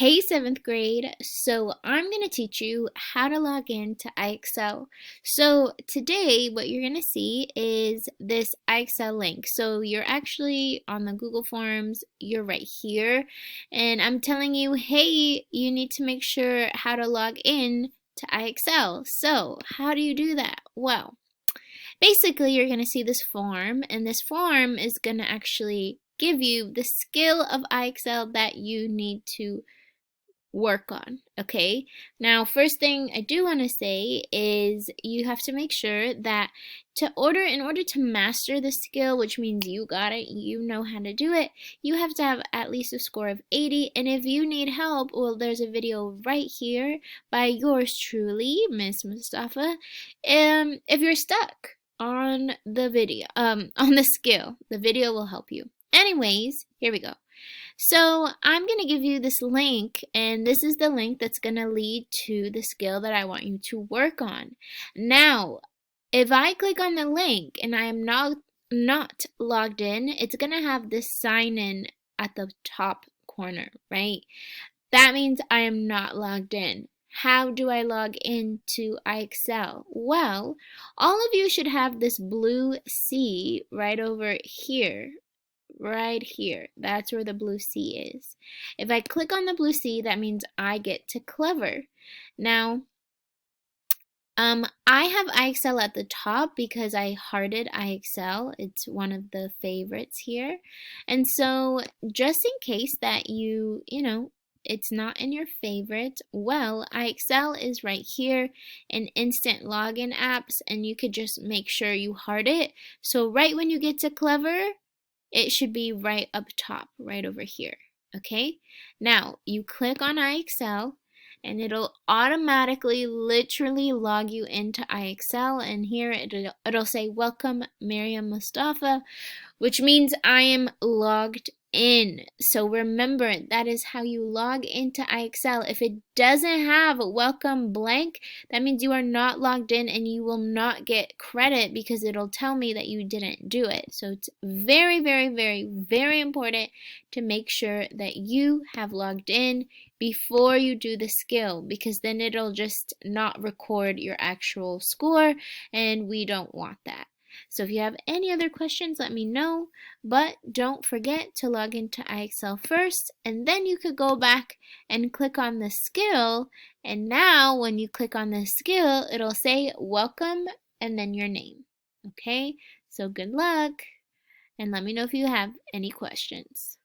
Hey, seventh grade. So I'm going to teach you how to log in to IXL. So today, what you're going to see is this IXL link. So you're actually on the Google Forms, you're right here, and I'm telling you, hey, you need to make sure how to log in to IXL. So how do you do that? Well, basically, you're going to see this form, and this form is going to actually give you the skill of IXL that you need to work on. Okay, now first thing I do want to say is you have to make sure that in order to master the skill, which means you got it, you know how to do it, you have to have at least a score of 80. And if you need help, well, there's a video right here by yours truly, Miss Mustafa. If you're stuck on the video, on the skill, the video will help you. Anyways, here we go. So I'm going to give you this link, and this is the link that's going to lead to the skill that I want you to work on. Now, if I click on the link and I am not logged in, it's going to have this sign in at the top corner, right? That means I am not logged in. How do I log into IXL? Well, all of you should have this blue C right over here. Right here. That's where the blue C is. If I click on the blue C, that means I get to Clever. Now, I have IXL at the top because I hearted IXL. It's one of the favorites here. And so just in case that you know, it's not in your favorite, well, IXL is right here in instant login apps, and you could just make sure you heart it. So right when you get to Clever, it should be right up top, right over here. Okay? Now, you click on IXL, and it'll automatically, literally log you into IXL, and here it'll say, welcome, Miriam Mustafa, which means I am logged in. So remember, that is how you log into IXL. If it doesn't have welcome blank, that means you are not logged in and you will not get credit because it'll tell me that you didn't do it. So it's very, very, very, very important to make sure that you have logged in before you do the skill, because then it'll just not record your actual score, and we don't want that. So if you have any other questions, let me know, but don't forget to log into IXL first, and then you could go back and click on the skill, and now when you click on the skill, it'll say welcome and then your name. Okay, so good luck, and let me know if you have any questions.